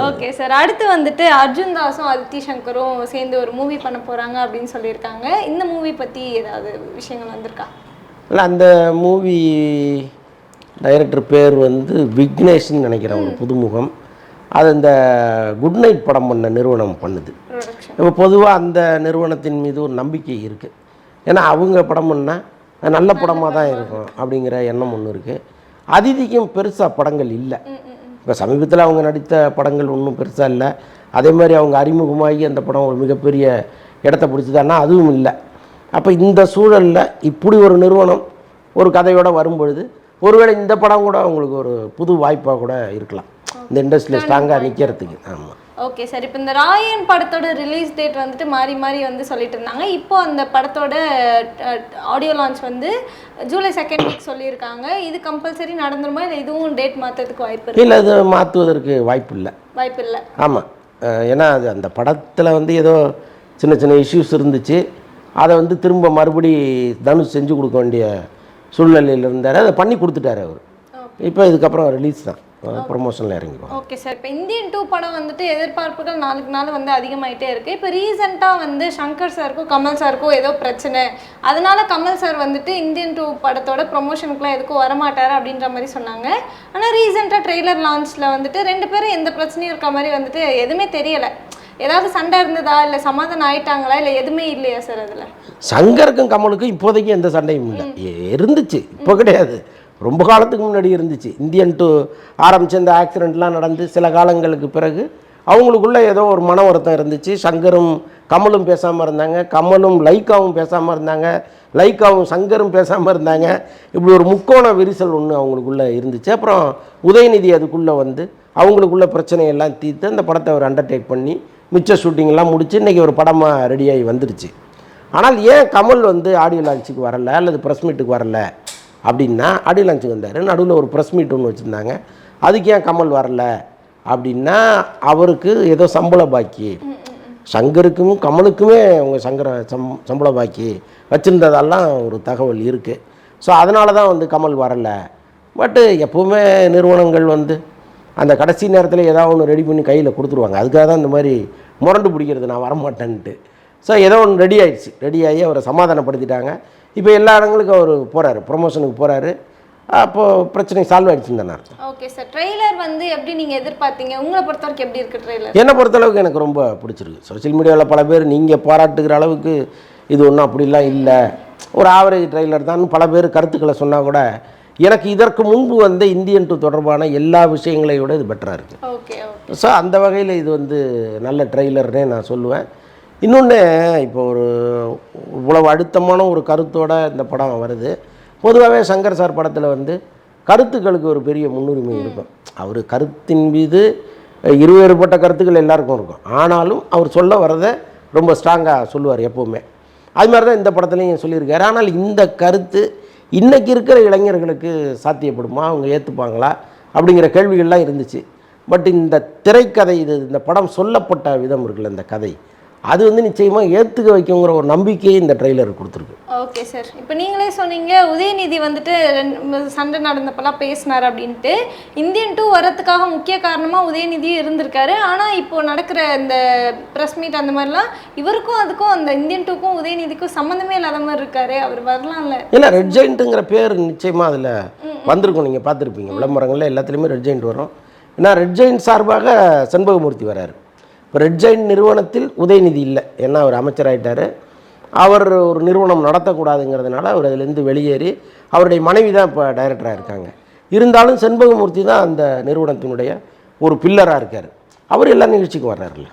Okay sir, அடுத்து வந்துட்டு அர்ஜுன் தாஸும் அதித்தி சங்கரும் சேர்ந்து ஒரு மூவி பண்ண போகிறாங்க அப்படின்னு சொல்லியிருக்காங்க. இந்த மூவி பற்றி ஏதாவது விஷயங்கள் வந்திருக்கா? இல்லை, அந்த மூவி டைரக்டர் பேர் வந்து விக்னேஷ்னு நினைக்கிறேன், ஒரு புதுமுகம். அது இந்த குட் நைட் படம் பண்ண நிறுவனம் பண்ணுது. இப்போ பொதுவாக அந்த நிறுவனத்தின் மீது ஒரு நம்பிக்கை இருக்குது. ஏன்னா அவங்க படம் பண்ணால் நல்ல படமாக தான் இருக்கும் அப்படிங்கிற எண்ணம் ஒன்று இருக்குது. அதிதிக்கும் பெருசாக படங்கள் இல்லை. இப்போ சமீபத்தில் அவங்க நடித்த படங்கள் ஒன்றும் பெருசாக இல்லை. அதே மாதிரி அவங்க அறிமுகமாகி அந்த படம் ஒரு மிகப்பெரிய இடத்த பிடிச்சதான்னா அதுவும் இல்லை. அப்போ இந்த சூழலில் இப்படி ஒரு நிறுவனம் ஒரு கதையோடு வரும்பொழுது ஒருவேளை இந்த படம் கூட அவங்களுக்கு ஒரு புது வாய்ப்பாக கூட இருக்கலாம், இந்த இண்டஸ்ட்ரியில் ஸ்ட்ராங்காக நிற்கிறதுக்கு. ஆமாம். ஓகே சார், இப்போ இந்த ராயன் படத்தோட ரிலீஸ் டேட் வந்துட்டு மாறி மாறி வந்து சொல்லிட்டு இருந்தாங்க. இப்போ அந்த படத்தோட ஆடியோ லான்ச் வந்து ஜூலை 2nd வீக் சொல்லியிருக்காங்க. இது கம்பல்சரி நடந்துருமா, இல்லை இதுவும் டேட் மாற்றத்துக்கு வாய்ப்பு இல்லை? இல்லை, அது மாற்றுவதற்கு வாய்ப்பு இல்லை. ஆமாம், ஏன்னா அது அந்த படத்தில் வந்து ஏதோ சின்ன சின்ன இஷ்யூஸ் இருந்துச்சு. அதை வந்து திரும்ப மறுபடி தனுஷ் செஞ்சு கொடுக்க வேண்டிய சூழ்நிலையில் இருந்தார். அதை பண்ணி கொடுத்துட்டாரு அவர். இப்போ இதுக்கப்புறம் ரிலீஸ் தான், ப்ரொமோஷனில் இறங்கிடுவோம். ஓகே சார், இப்போ இந்தியன் 2 படம் வந்துட்டு எதிர்பார்ப்புகள் நாளுக்கு நாள் வந்து அதிகமாகிட்டே இருக்குது. இப்போ ரீசெண்டாக வந்து சங்கர் சாருக்கும் கமல் சாருக்கும் ஏதோ பிரச்சனை, அதனால கமல் சார் வந்துட்டு இந்தியன் 2 படத்தோட ப்ரொமோஷனுக்குலாம் எதுக்கும் வரமாட்டார் அப்படின்ற மாதிரி சொன்னாங்க. ஆனால் ரீசெண்டாக ட்ரெய்லர் லான்ச்சில் வந்துட்டு 2 பேரும் எந்த பிரச்சனையும் இருக்க மாதிரி வந்துட்டு எதுவுமே தெரியலை. ஏதாவது சண்டை இருந்ததா, இல்லை சமாதானம் ஆயிட்டாங்களா, இல்லை எதுவுமே இல்லையா சார்? அதில் சங்கருக்கும் கமலுக்கும் இப்போதைக்கு எந்த சண்டையும் இல்லை. இருந்துச்சு, இப்போ கிடையாது, ரொம்ப காலத்துக்கு முன்னாடி இருந்துச்சு. இந்தியன் 2 ஆரம்பித்த இந்த ஆக்சிடெண்ட்லாம் நடந்து சில காலங்களுக்கு பிறகு அவங்களுக்குள்ளே ஏதோ ஒரு மன வருத்தம் இருந்துச்சு. சங்கரும் கமலும் பேசாமல் இருந்தாங்க, கமலும் லைக்காவும் பேசாமல் இருந்தாங்க, லைக்காவும் சங்கரும் பேசாமல் இருந்தாங்க. இப்படி ஒரு முக்கோண விரிசல் ஒன்று அவங்களுக்குள்ளே இருந்துச்சு. அப்புறம் உதயநிதி அதுக்குள்ளே வந்து அவங்களுக்குள்ள பிரச்சனையெல்லாம் தீர்த்து அந்த படத்தை அவர் அண்டர்டேக் பண்ணி மிச்ச ஷூட்டிங்கெல்லாம் முடித்து இன்றைக்கி ஒரு படமாக ரெடியாகி வந்துருச்சு. ஆனால் ஏன் கமல் வந்து ஆடியோ லான்ச்சுக்கு வரலை அல்லது ப்ரெஸ் மீட்டுக்கு வரலை அப்படின்னா, ஆடியோ லான்ச்சுக்கு வந்தார், நடுவில் ஒரு ப்ரெஸ் மீட் ஒன்று வச்சுருந்தாங்க, அதுக்கு ஏன் கமல் வரலை அப்படின்னா அவருக்கு ஏதோ சம்பள பாக்கி, சங்கருக்கும் கமலுக்குமே அவங்க சம்பள பாக்கி வச்சுருந்ததெல்லாம் ஒரு தகவல் இருக்குது. ஸோ அதனால தான் வந்து கமல் வரலை. பட்டு எப்போவுமே நிறுவனங்கள் வந்து அந்த கடைசி நேரத்தில் ஏதாவது ஒன்று ரெடி பண்ணி கையில் கொடுத்துருவாங்க. அதுக்காக தான் இந்த மாதிரி முரண்டு பிடிக்கிறது, நான் வரமாட்டேன்ட்டு. ஸோ ஏதோ ஒன்று ரெடி ஆகிடுச்சு, ரெடியாகி அவரை சமாதானப்படுத்திட்டாங்க. இப்போ எல்லா இடங்களுக்கும் அவர் போகிறாரு, ப்ரொமோஷனுக்கு போகிறாரு. அப்போது பிரச்சனை சால்வ் ஆகிடுச்சுன்னு தானே அர்த்தம். ஓகே சார், ட்ரெய்லர் வந்து எப்படி நீங்கள் எதிர்பார்த்தீங்க? உங்களை பொறுத்தவரைக்கும் எப்படி இருக்குது ட்ரெய்லர்? என்னை பொறுத்தளவுக்கு எனக்கு ரொம்ப பிடிச்சிருக்கு. சோஷியல் மீடியாவில் பல பேர் நீங்கள் பாராட்டுகிற அளவுக்கு இது ஒன்றும் அப்படிலாம் இல்லை, ஒரு ஆவரேஜ் ட்ரெய்லர் தான் பல பேர் கருத்துக்களை சொன்னால் கூட எனக்கு இதற்கு முன்பு வந்து இந்தியன் 2 தொடர்பான எல்லா விஷயங்களையும் விட இது பெட்டராக இருக்குது. ஓகே. ஸோ அந்த வகையில் இது வந்து நல்ல ட்ரெய்லர்னே நான் சொல்லுவேன். இன்னொன்று, இப்போ ஒரு இவ்வளவு அழுத்தமான ஒரு கருத்தோடு இந்த படம் வருது. பொதுவாகவே சங்கர் சார் படத்தில் வந்து கருத்துக்களுக்கு ஒரு பெரிய முன்னுரிமை இருக்கும். அவர் கருத்தின் மீது இருவேறுபட்ட கருத்துக்கள் எல்லாருக்கும் இருக்கும். ஆனாலும் அவர் சொல்ல வரதை ரொம்ப ஸ்ட்ராங்காக சொல்லுவார் எப்போவுமே. அது மாதிரி தான் இந்த படத்துலையும் சொல்லியிருக்காரு. ஆனால் இந்த கருத்து இன்றைக்கி இருக்கிற இளைஞர்களுக்கு சாத்தியப்படுமா, அவங்க ஏற்றுப்பாங்களா அப்படிங்கிற கேள்விகள்லாம் இருந்துச்சு. பட் இந்த திரைக்கதை, இந்த படம் சொல்லப்பட்ட விதம் இருக்குல்ல, இந்த கதை, அது வந்து நிச்சயமாக ஏற்றுக்க வைக்குங்கிற ஒரு நம்பிக்கையை இந்த ட்ரெய்லர் கொடுத்துருக்கு. ஓகே சார், இப்போ நீங்களே சொன்னீங்க உதயநிதி வந்துட்டு சண்டை நடந்தப்பெல்லாம் பேசினார் அப்படின்ட்டு. இந்தியன் 2 வரத்துக்காக முக்கிய காரணமாக உதயநிதியும் இருந்திருக்காரு. ஆனால் இப்போது நடக்கிற இந்த ப்ரெஸ் மீட் அந்த மாதிரிலாம் இவருக்கும் அதுக்கும் அந்த இந்தியன் 2க்கும் உதயநிதிக்கும் சம்மந்தமே இல்லாத மாதிரி இருக்காரு. அவர் வரலாம்ல? இல்லை, ரெட் ஜெயிண்ட்டுங்கிற பேர் நிச்சயமாக அதில் வந்திருக்கும், நீங்கள் பார்த்துருப்பீங்க விளம்பரங்களில் எல்லாத்துலேயுமே ரெட் ஜெயிண்ட் வரும். ஏன்னா ரெட் ஜெயிண்ட் சார்பாக செண்பகமூர்த்தி வராரு. இப்போ ரெட் ஜெயிண்ட் நிறுவனத்தில் உதயநிதி இல்லை, ஏன்னா அவர் அமைச்சராகிட்டார். அவர் ஒரு நிறுவனம் நடத்தக்கூடாதுங்கிறதுனால அவர் அதிலேருந்து வெளியேறி அவருடைய மனைவி தான் இப்போ டைரக்டராக இருக்காங்க. இருந்தாலும் செண்பகமூர்த்தி தான் அந்த நிறுவனத்தினுடைய ஒரு பில்லராக இருக்கார். அவர் எல்லா நிகழ்ச்சிக்கும் வர்றாருல்ல.